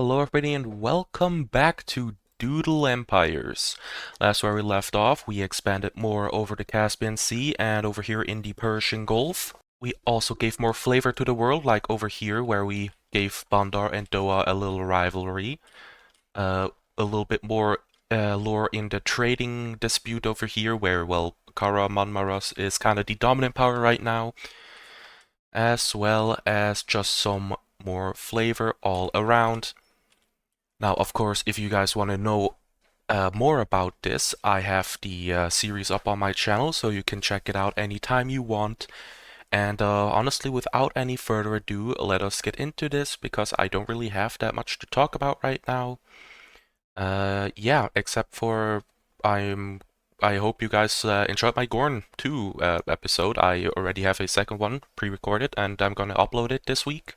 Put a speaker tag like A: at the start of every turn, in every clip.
A: Hello everybody and welcome back to Doodle Empires. Last where we left off, we expanded more over the Caspian Sea and over here in the Persian Gulf. We also gave more flavor to the world, like over here where we gave Bandar and Doha a little rivalry. A little bit more lore in the trading dispute over here where, well, Kahramanmaras is kind of the dominant power right now. As well as just some more flavor all around. Now, of course, if you guys want to know more about this, I have the series up on my channel, so you can check it out anytime you want. And honestly, without any further ado, let us get into this, because I don't really have that much to talk about right now. Yeah, except for I hope you guys enjoyed my Gorn 2 episode. I already have a second one pre-recorded, and I'm gonna upload it this week.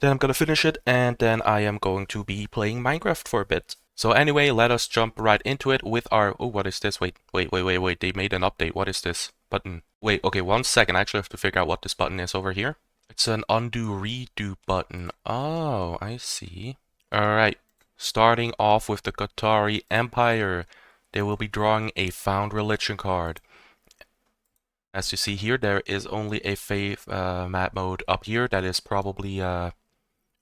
A: Then I'm gonna finish it, and then I am going to be playing Minecraft for a bit. So anyway, let us jump right into it with our... Oh, what is this? Wait. They made an update. What is this button? Wait, okay, 1 second. I actually have to figure out what this button is over here. It's an undo redo button. Oh, I see. Alright, starting off with the Qatari Empire. They will be drawing a Found Religion card. As you see here, there is only a faith map mode up here. That is probably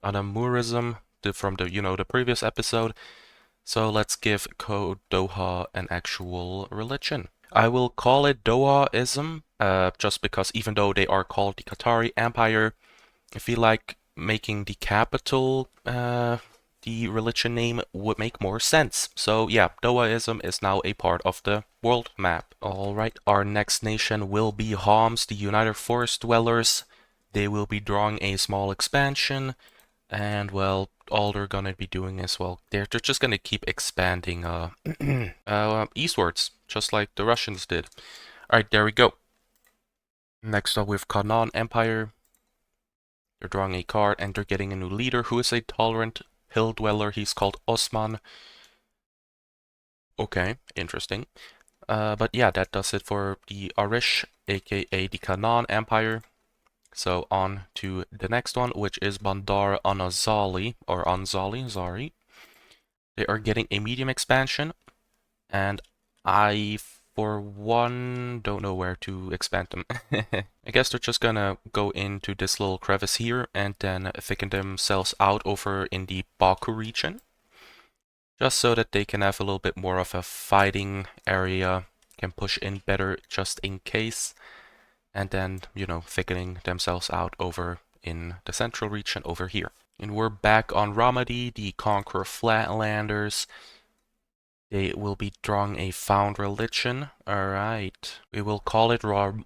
A: Anamurism from the previous episode. So let's give Code Doha an actual religion. I will call it Dohaism, just because even though they are called the Qatari Empire, I feel like making the capital the religion name would make more sense. So yeah, Dohaism is now a part of the world map. Alright, our next nation will be Homs, the United Forest Dwellers. They will be drawing a small expansion. And well, all they're gonna be doing is, well, they're just gonna keep expanding eastwards, just like the Russians did. Alright, there we go. Next up with Canaan Empire. They're drawing a card and they're getting a new leader who is a tolerant hill dweller. He's called Osman. Okay, interesting. But yeah, that does it for the Arish, aka the Canaan Empire. So on to the next one, which is Bandar Anzali, or Anzali, sorry. They are getting a medium expansion, and I, for one, don't know where to expand them. I guess they're just gonna go into this little crevice here and then thicken themselves out over in the Baku region. Just so that they can have a little bit more of a fighting area, can push in better just in case. And then, thickening themselves out over in the central region over here. And we're back on Ramadi, the Conqueror Flatlanders. They will be drawing a Found Religion. Alright. We will call it Ramadism.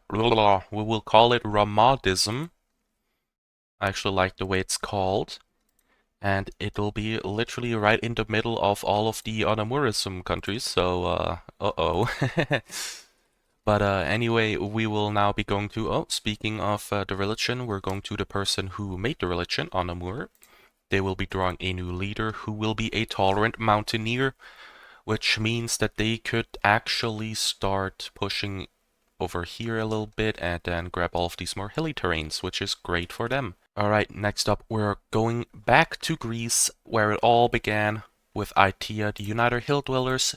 A: I actually like the way it's called. And it'll be literally right in the middle of all of the Anamurism countries, so, uh-oh. But anyway, we will now be going to, speaking of the religion, we're going to the person who made the religion, Anamur. They will be drawing a new leader who will be a tolerant mountaineer, which means that they could actually start pushing over here a little bit and then grab all of these more hilly terrains, which is great for them. Alright, next up we're going back to Greece, where it all began with Itea, the United Hill Dwellers,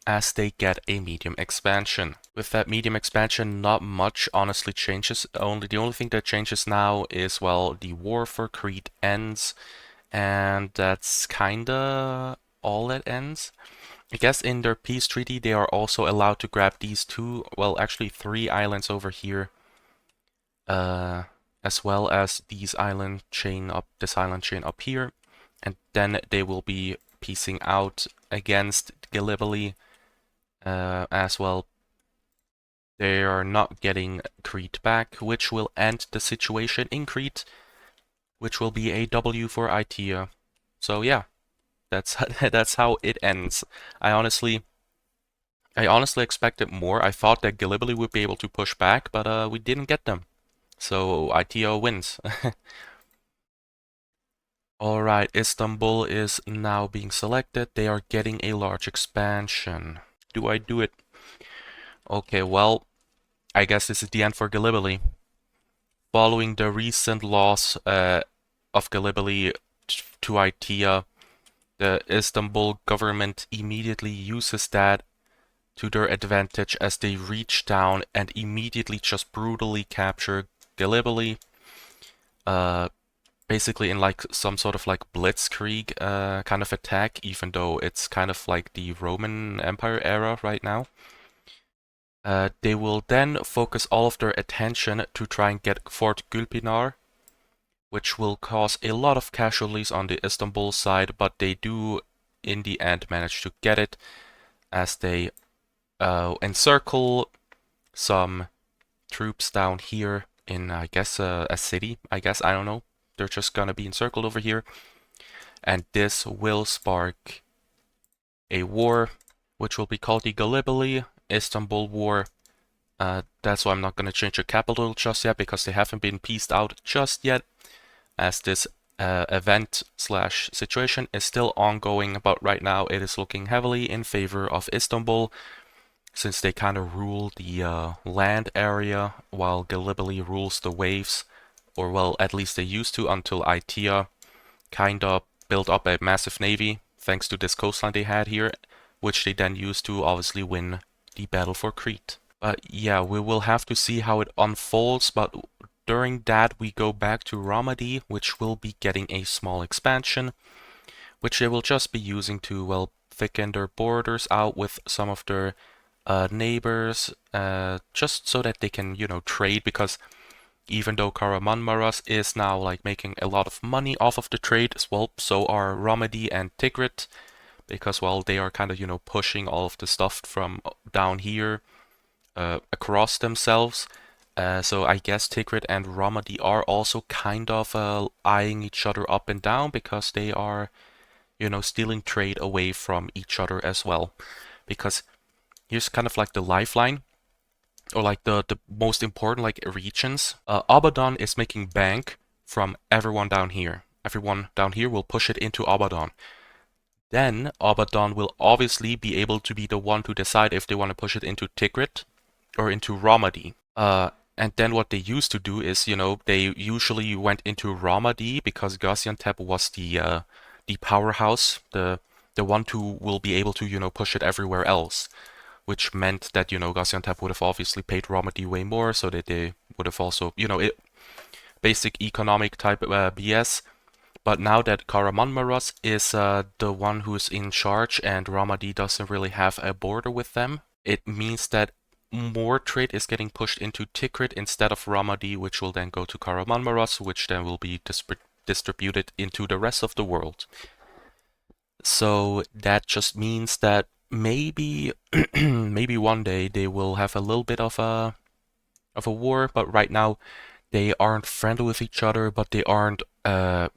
A: as they get a medium expansion. With that medium expansion, not much honestly changes. The only thing that changes now is, well, the war for Crete ends, and that's kinda all that ends. I guess in their peace treaty they are also allowed to grab these two, well, actually 3 islands over here, as well as this island chain up here, and then they will be piecing out against Gallipoli. As well, they are not getting Crete back, which will end the situation in Crete, which will be a W for Itea. So yeah, that's that's how it ends. I honestly expected more. I thought that Gallipoli would be able to push back, but we didn't get them. So Itea wins. Alright, Istanbul is now being selected. They are getting a large expansion. Do I do it? Okay, well, I guess this is the end for Gallipoli. Following the recent loss of Gallipoli to Itea, the Istanbul government immediately uses that to their advantage as they reach down and immediately just brutally capture Gallipoli, basically in like some sort of like blitzkrieg kind of attack, even though it's kind of like the Roman Empire era right now. They will then focus all of their attention to try and get Fort Gülpinar, which will cause a lot of casualties on the Istanbul side, but they do in the end manage to get it as they encircle some troops down here in, I guess, a city, I don't know. They're just gonna be encircled over here, and this will spark a war, which will be called the Gallipoli Istanbul War. That's why I'm not gonna change the capital just yet, because they haven't been pieced out just yet, as this event slash situation is still ongoing, but right now it is looking heavily in favor of Istanbul, since they kind of rule the land area, while Gallipoli rules the waves, or well, at least they used to until Itea kind of built up a massive navy, thanks to this coastline they had here, which they then used to obviously win the battle for Crete. But yeah, we will have to see how it unfolds, but during that we go back to Ramadi, which will be getting a small expansion, which they will just be using to, well, thicken their borders out with some of their neighbors, just so that they can, you know, trade, because even though Kahramanmaras is now like making a lot of money off of the trade as well, so are Ramadi and Tigrit, because well, they are kind of, you know, pushing all of the stuff from down here across themselves. So I guess Tigrit and Ramadi are also kind of eyeing each other up and down, because they are, you know, stealing trade away from each other as well. Because here's kind of like the lifeline, or like the most important like regions. Abadan is making bank from everyone down here. Everyone down here will push it into Abadan. Then Abadan will obviously be able to be the one to decide if they want to push it into Tigrit or into Ramadi. And then what they used to do is, you know, they usually went into Ramadi because Gaziantep was the powerhouse, the one who will be able to, you know, push it everywhere else. Which meant that, you know, Gaziantep would have obviously paid Ramadi way more, so that they would have also, you know, basic economic type BS. But now that Kahramanmaras is the one who's in charge and Ramadi doesn't really have a border with them, it means that more trade is getting pushed into Tikrit instead of Ramadi, which will then go to Kahramanmaras, which then will be distributed into the rest of the world. So that just means that maybe maybe one day they will have a little bit of a war, but right now they aren't friendly with each other, but they aren't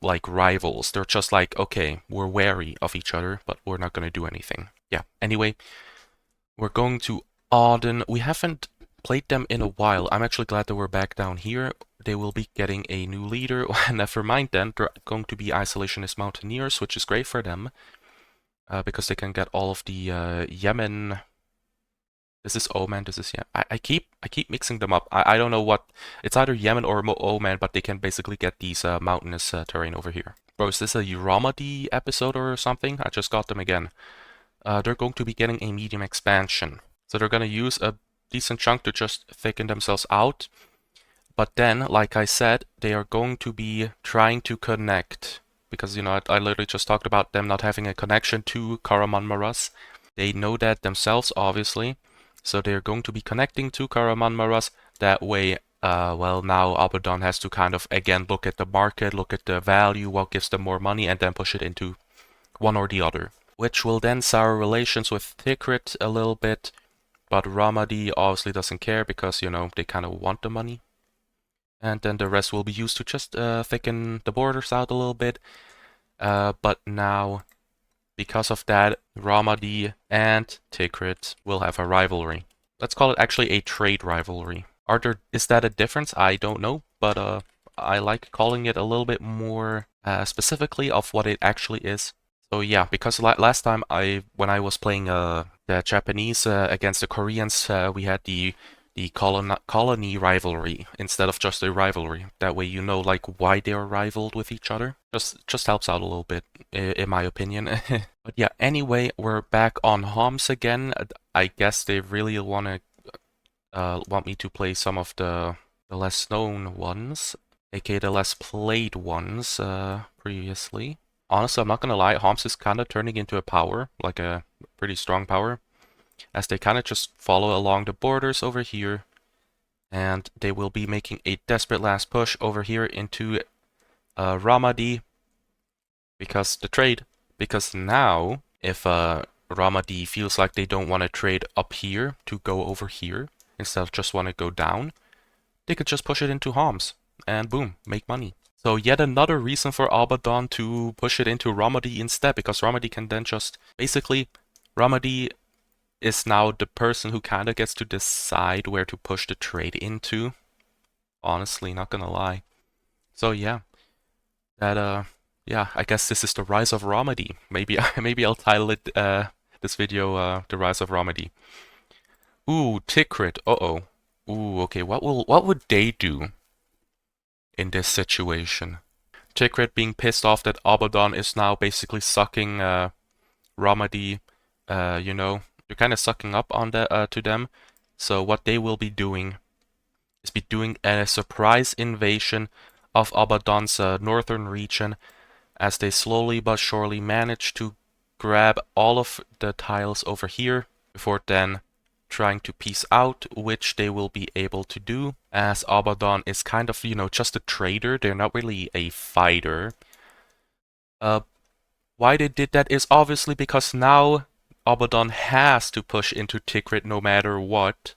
A: like rivals. They're just like, okay, we're wary of each other, but we're not gonna do anything. Yeah, anyway, we're going to Aden. We haven't played them in a while. I'm actually glad that we're back down here. They will be getting a new leader. Never mind then, they're going to be isolationist mountaineers, which is great for them. Because they can get all of the Yemen. This is Oman. This is I keep mixing them up. I don't know what. It's either Yemen or Oman, but they can basically get these mountainous terrain over here. Bro, is this a Ramadi episode or something? I just got them again. They're going to be getting a medium expansion, so they're gonna use a decent chunk to just thicken themselves out. But then, like I said, they are going to be trying to connect. Because, you know, I literally just talked about them not having a connection to Kahramanmaras. They know that themselves, obviously. So they're going to be connecting to Kahramanmaras. That way, well, now Abadan has to kind of, again, look at the market, look at the value, what gives them more money, and then push it into one or the other. Which will then sour relations with Tikrit a little bit. But Ramadi obviously doesn't care because, you know, they kind of want the money. And then the rest will be used to just thicken the borders out a little bit. But now, because of that, Ramadi and Tikrit will have a rivalry. Let's call it actually a trade rivalry. Is that a difference? I don't know, but I like calling it a little bit more specifically of what it actually is. So yeah, because last time when I was playing the Japanese against the Koreans, we had the the colony rivalry instead of just a rivalry. That way you know like why they are rivaled with each other. Just helps out a little bit, in my opinion. But yeah, anyway, we're back on Homs again. I guess they really want me to play some of the less known ones, aka the less played ones previously. Honestly, I'm not gonna lie, Homs is kind of turning into a power, like a pretty strong power, as they kind of just follow along the borders over here, and they will be making a desperate last push over here into Ramadi, because now, if Ramadi feels like they don't want to trade up here to go over here, instead of just want to go down, they could just push it into Homs, and boom, make money. So yet another reason for Abaddon to push it into Ramadi instead, because Ramadi can then just, basically, Ramadi is now the person who kind of gets to decide where to push the trade into. Honestly, not gonna lie. So yeah, yeah, I guess this is the rise of Ramadi. Maybe I'll title it this video the rise of Ramadi. Ooh, Tigrit. Uh-oh. Ooh, okay. What would they do in this situation? Tigrit being pissed off that Abaddon is now basically sucking Ramadi, you know, you're kind of sucking up on to them. So what they will be doing is doing a surprise invasion of Abaddon's northern region, as they slowly but surely manage to grab all of the tiles over here before then trying to peace out, which they will be able to do, as Abaddon is kind of, you know, just a trader. They're not really a fighter. Why they did that is obviously because now Abaddon has to push into Tigrit no matter what,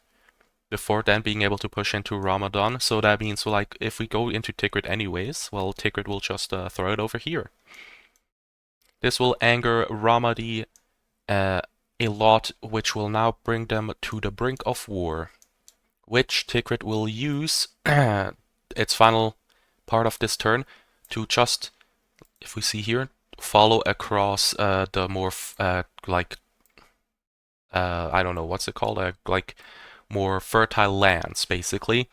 A: before then being able to push into Ramadan. So that means, like, if we go into Tigrit anyways, well, Tigrit will just throw it over here. This will anger Ramadi a lot, which will now bring them to the brink of war, which Tigrit will use its final part of this turn to just, if we see here, follow across the more I don't know what's it called, like more fertile lands, basically,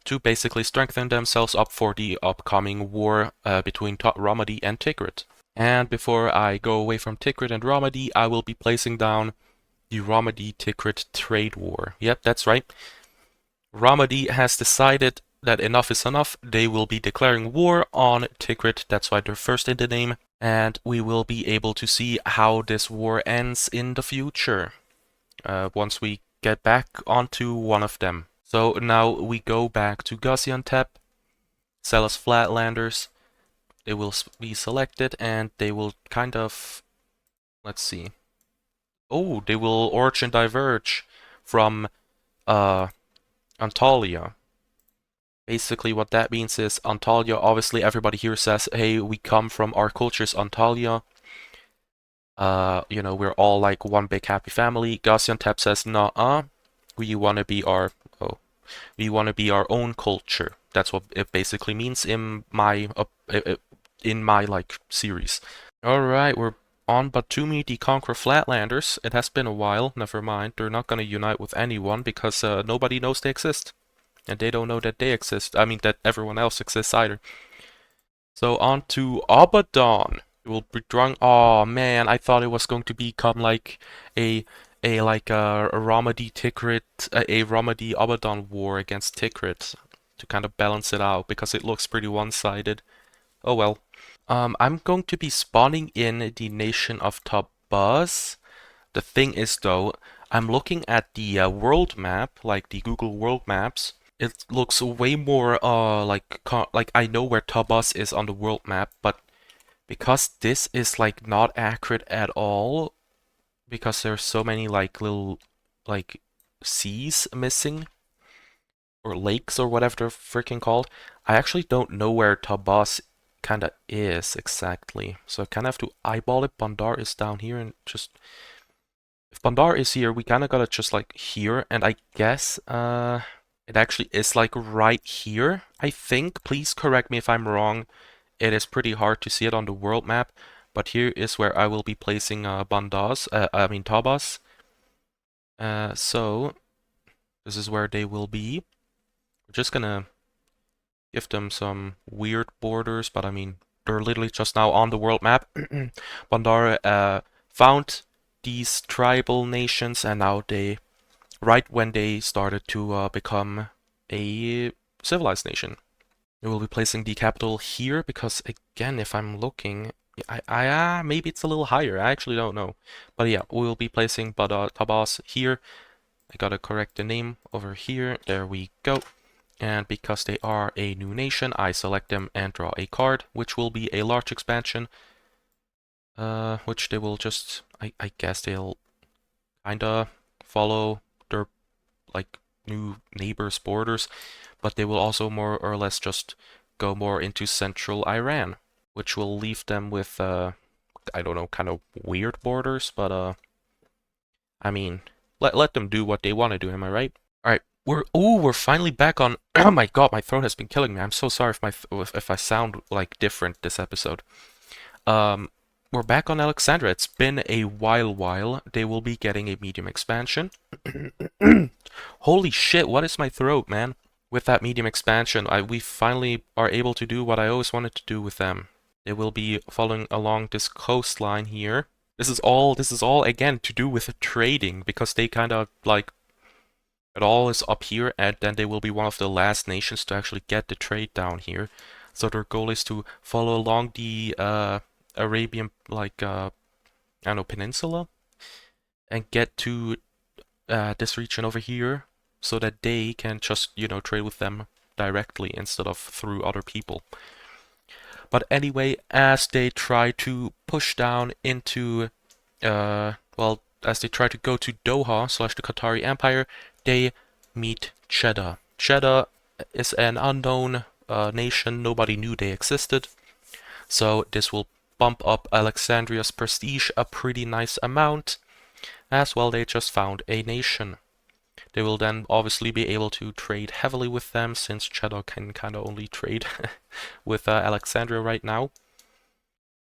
A: to basically strengthen themselves up for the upcoming war between Ramadi and Tigrit. And before I go away from Tigrit and Ramadi, I will be placing down the Ramadi-Tigrit trade war. Yep, that's right. Ramadi has decided that enough is enough. They will be declaring war on Tigrit. That's why they're first in the name. And we will be able to see how this war ends in the future, once we get back onto one of them. So now we go back to Gaziantep, sell us Flatlanders. They will be selected, and they will kind of, let's see. Oh, they will origin diverge from Antalya. Basically what that means is Antalya, obviously everybody here says, hey, we come from, our culture's Antalya. You know, we're all like one big happy family. Gaziantep says, nah, we want to be our own culture. That's what it basically means in my like series. All right, we're on Batumi, the Conqueror Flatlanders. It has been a while. Never mind. They're not gonna unite with anyone because nobody knows they exist, and they don't know that they exist. I mean that everyone else exists either. So on to Abaddon. We'll be drawing. Oh man, I thought it was going to become like a Ramadi Tigrit, a Ramadi Abaddon war against Tigrit to kind of balance it out, because it looks pretty one-sided. Oh well. I'm going to be spawning in the nation of Tabas. The thing is though, I'm looking at the world map, like the Google World Maps. It looks way more like I know where Tabas is on the world map, but because this is like not accurate at all, because there's so many like little like seas missing, or lakes, or whatever they're freaking called, I actually don't know where Tabas kinda is exactly. So I kinda have to eyeball it. Bandar is down here, and just, if Bandar is here, we kinda gotta just like here, and I guess it actually is like right here, I think. Please correct me if I'm wrong. It is pretty hard to see it on the world map, but here is where I will be placing Tabas. So This is where they will be. We're just gonna give them some weird borders, but I mean, they're literally just now on the world map. Bandar found these tribal nations, and now they, right when they started to become a civilized nation. We will be placing the capital here because, again, if I'm looking, maybe it's a little higher. I actually don't know. But yeah, we will be placing Tabas here. I gotta correct the name over here. There we go. And because they are a new nation, I select them and draw a card, which will be a large expansion. Which they will just, I guess they'll kinda follow their like new neighbors' borders, but they will also more or less just go more into central Iran, which will leave them with I don't know, kind of weird borders, but I mean, let them do what they want to do, am I right? All right, we're finally back on. Oh my God, my throat has been killing me. I'm so sorry if I sound like different this episode. Um, we're back on Alexandria. It's been a while. They will be getting a medium expansion. Holy shit, what is my throat, man? With that medium expansion, we finally are able to do what I always wanted to do with them. They will be following along this coastline here. This is all again to do with trading, because they kind of like it all is up here, and then they will be one of the last nations to actually get the trade down here. So their goal is to follow along the Arabian I don't know, peninsula, and get to this region over here, so that they can just, you know, trade with them directly instead of through other people. But anyway, as they try to push down into, as they try to go to Doha / the Qatari Empire, they meet Cheddar. Cheddar is an unknown nation. Nobody knew they existed. So this will bump up Alexandria's prestige a pretty nice amount. As well, they just found a nation. They will then obviously be able to trade heavily with them, since Cheddar can kind of only trade with Alexandria right now.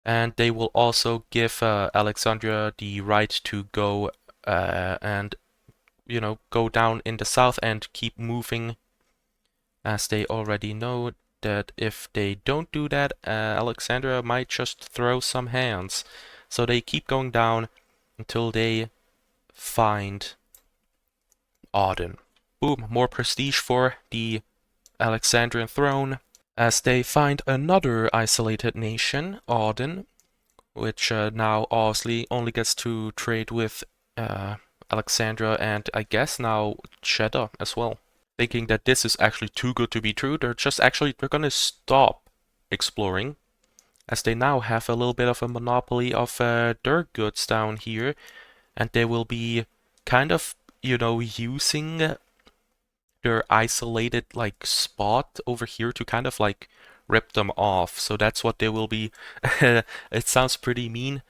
A: And they will also give Alexandria the right to go and, you know, go down in the south and keep moving, as they already know that if they don't do that, Alexandria might just throw some hands. So they keep going down until they find Aden. Boom, more prestige for the Alexandrian throne, as they find another isolated nation, Aden, which now obviously only gets to trade with Alexandria and I guess now Cheddar as well. Thinking that this is actually too good to be true, they're gonna stop exploring, as they now have a little bit of a monopoly of their goods down here, and they will be kind of, you know, using their isolated like spot over here to kind of like rip them off. So that's what they will be. It sounds pretty mean.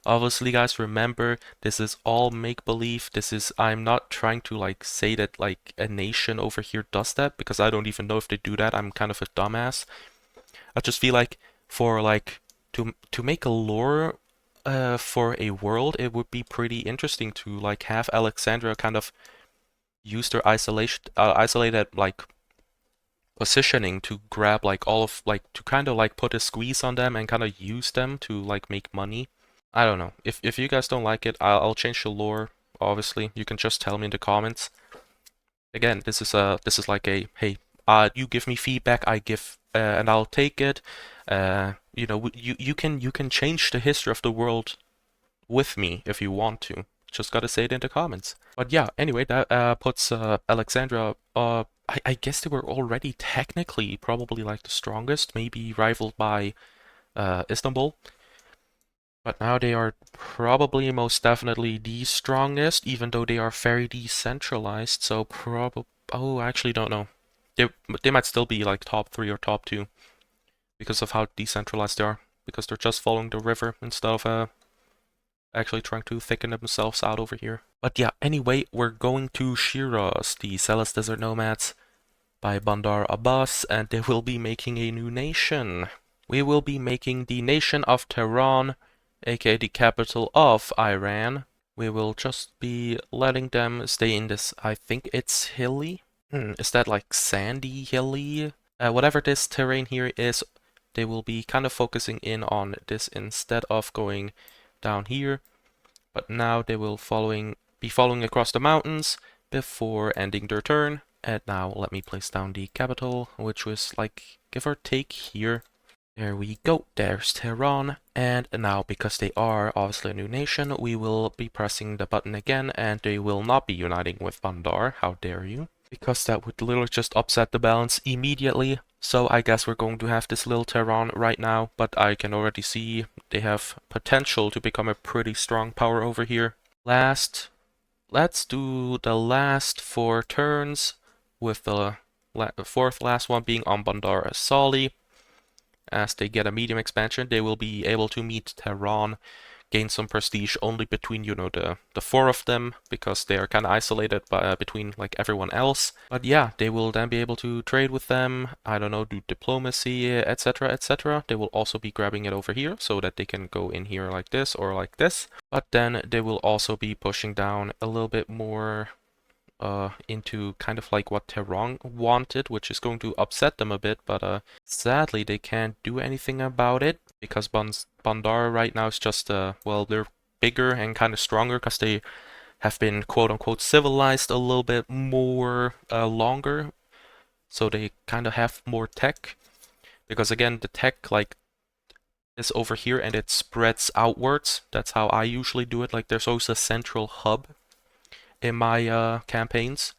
A: Obviously, guys, remember, this is all make-believe. I'm not trying to like say that like a nation over here does that, because I don't even know if they do that. I'm kind of a dumbass. I just feel like for like to make a lore for a world, it would be pretty interesting to like have Alexandria kind of use their isolated like positioning to grab like all of like to kind of like put a squeeze on them and kind of use them to like make money. I don't know. If you guys don't like it, I'll change the lore. Obviously, you can just tell me in the comments. Again, this is like a hey, you give me feedback, I give and I'll take it. You know, you can change the history of the world with me if you want to. Just gotta say it in the comments. But yeah, anyway, that puts Alexandria. I guess they were already technically probably like the strongest, maybe rivaled by Istanbul. But now they are probably most definitely the strongest, even though they are very decentralized. So probably, oh, I actually don't know. They might still be like top 3 or top 2 because of how decentralized they are. Because they're just following the river instead of actually trying to thicken themselves out over here. But yeah, anyway, we're going to Shiraz, the Zealous Desert Nomads by Bandar Abbas, and they will be making a new nation. We will be making the nation of Tehran, aka the capital of Iran. We will just be letting them stay in this, I think it's hilly. Is that like sandy, hilly? Whatever this terrain here is, they will be kind of focusing in on this instead of going down here. But now they will be following across the mountains before ending their turn. And now let me place down the capital, which was like give or take here. There we go, there's Tehran, and now because they are obviously a new nation, we will be pressing the button again, and they will not be uniting with Bandar, how dare you? Because that would literally just upset the balance immediately, so I guess we're going to have this little Tehran right now, but I can already see they have potential to become a pretty strong power over here. Let's do the last 4 turns, with the fourth last one being on Bandar Asali. As they get a medium expansion, they will be able to meet Tehran, gain some prestige only between, the 4 of them, because they are kind of isolated between, like, everyone else. But yeah, they will then be able to trade with them, I don't know, do diplomacy, etc., etc. They will also be grabbing it over here, so that they can go in here like this or like this. But then they will also be pushing down a little bit more into kind of like what Tehran wanted, which is going to upset them a bit, but sadly they can't do anything about it because Bandar right now is just, well, they're bigger and kind of stronger because they have been quote-unquote civilized a little bit more longer, so they kind of have more tech, because again, the tech, like, is over here and it spreads outwards. That's how I usually do it. Like, there's always a central hub in my campaigns.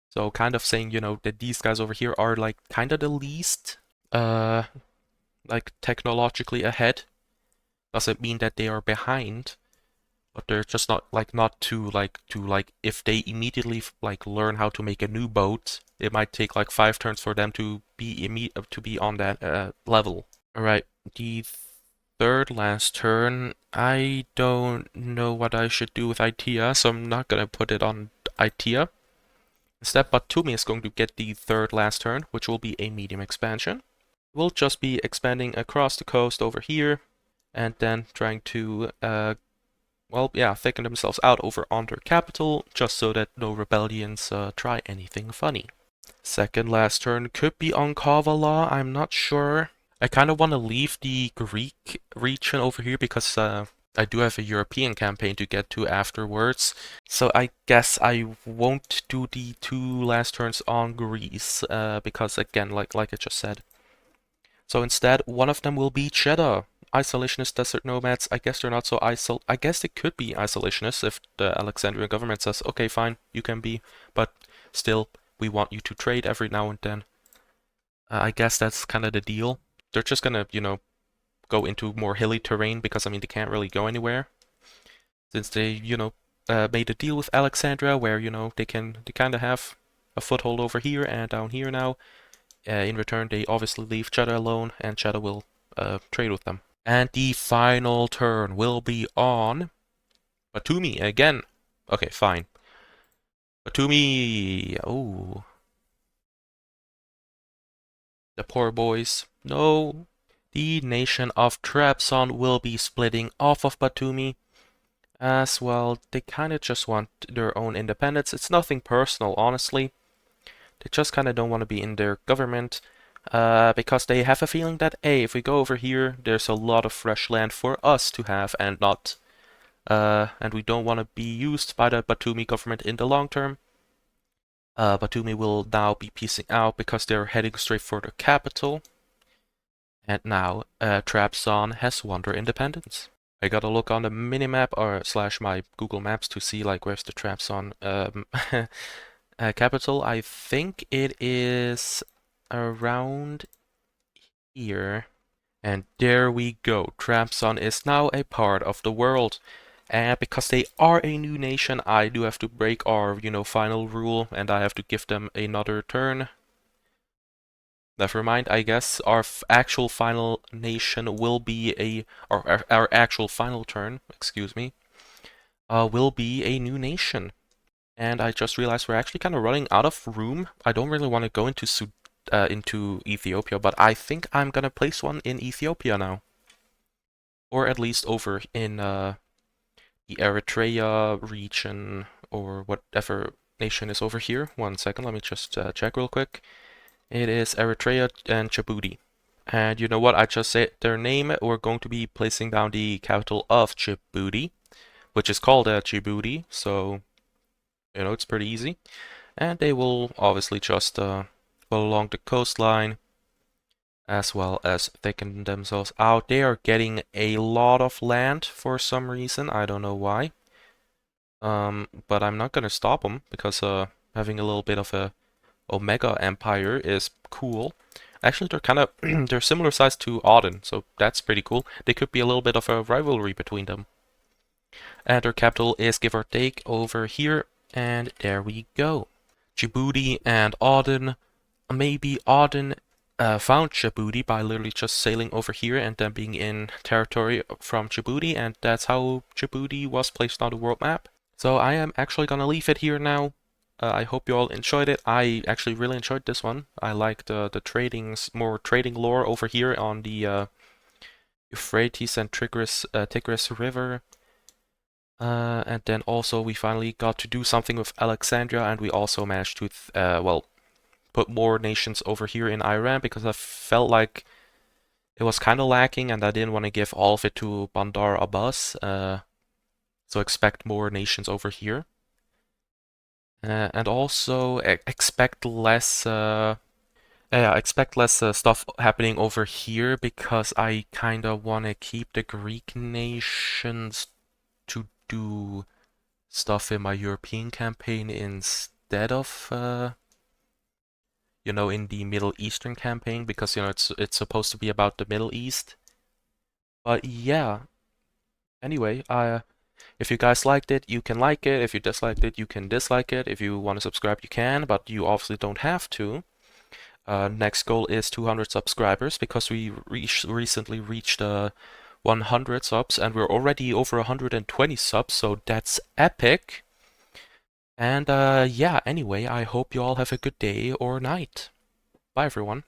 A: So kind of saying, that these guys over here are like kind of the least like technologically ahead. Doesn't mean that they are behind, but they're just not too if they immediately like learn how to make a new boat, it might take like 5 turns for them to be on that level. All right, the third last turn, I don't know what I should do with ITEA, so I'm not gonna put it on ITEA. Instead, Batumi is going to get the third last turn, which will be a medium expansion. We'll just be expanding across the coast over here, and then trying to, thicken themselves out over on their capital, just so that no rebellions try anything funny. Second last turn could be on Kavala, I'm not sure. I kind of want to leave the Greek region over here because I do have a European campaign to get to afterwards. So I guess I won't do the 2 last turns on Greece because again, like I just said. So instead, one of them will be Cheddar. Isolationist desert nomads. I guess they're not so I guess they could be isolationists if the Alexandrian government says, okay, fine, you can be, but still, we want you to trade every now and then. I guess that's kind of the deal. They're just gonna, go into more hilly terrain because, I mean, they can't really go anywhere. Since they, made a deal with Alexandria where, they kind of have a foothold over here and down here now. In return, they obviously leave Cheddar alone, and Cheddar will trade with them. And the final turn will be on Batumi again. Okay, fine. Batumi. Oh. The poor boys. No. The nation of Trabzon will be splitting off of Batumi. As well, they kind of just want their own independence. It's nothing personal, honestly. They just kind of don't want to be in their government. Because they have a feeling that, hey, if we go over here, there's a lot of fresh land for us to have and not. And we don't want to be used by the Batumi government in the long term. Batumi will now be peacing out because they're heading straight for the capital. And now, Trabzon has won their independence. I gotta look on the minimap or / my Google Maps to see like where's the Trabzon capital. I think it is around here. And there we go. Trabzon is now a part of the world. And because they are a new nation, I do have to break our, final rule, and I have to give them another turn. Never mind, I guess our actual final nation will be our actual final turn, excuse me, will be a new nation. And I just realized we're actually kind of running out of room. I don't really want to go into Ethiopia, but I think I'm gonna place one in Ethiopia now. Or at least over in the Eritrea region or whatever nation is over here. One second, let me just check real quick. It is Eritrea and Djibouti. And you know what? I just said their name. We're going to be placing down the capital of Djibouti, which is called Djibouti. So, it's pretty easy. And they will obviously just go along the coastline as well as thicken themselves out. They are getting a lot of land for some reason. I don't know why. But I'm not gonna stop them because having a little bit of a Omega Empire is cool. Actually, they're kind of they're similar size to Aden, so that's pretty cool. They could be a little bit of a rivalry between them. And their capital is give or take over here, and there we go. Djibouti and Aden. Maybe Aden found Djibouti by literally just sailing over here and then being in territory from Djibouti, and that's how Djibouti was placed on the world map. So I am actually gonna leave it here now. I hope you all enjoyed it. I actually really enjoyed this one. I like the more trading lore over here on the Euphrates and Tigris River. And then also we finally got to do something with Alexandria, and we also managed to, well, put more nations over here in Iran because I felt like it was kind of lacking and I didn't want to give all of it to Bandar Abbas. So expect more nations over here. And also expect less stuff happening over here because I kind of want to keep the Greek nations to do stuff in my European campaign instead of in the Middle Eastern campaign because it's supposed to be about the Middle East. But yeah, anyway, if you guys liked it, you can like it. If you disliked it, you can dislike it. If you want to subscribe, you can, but you obviously don't have to. Next goal is 200 subscribers because we recently reached 100 subs and we're already over 120 subs, so that's epic. And yeah, anyway, I hope you all have a good day or night. Bye, everyone.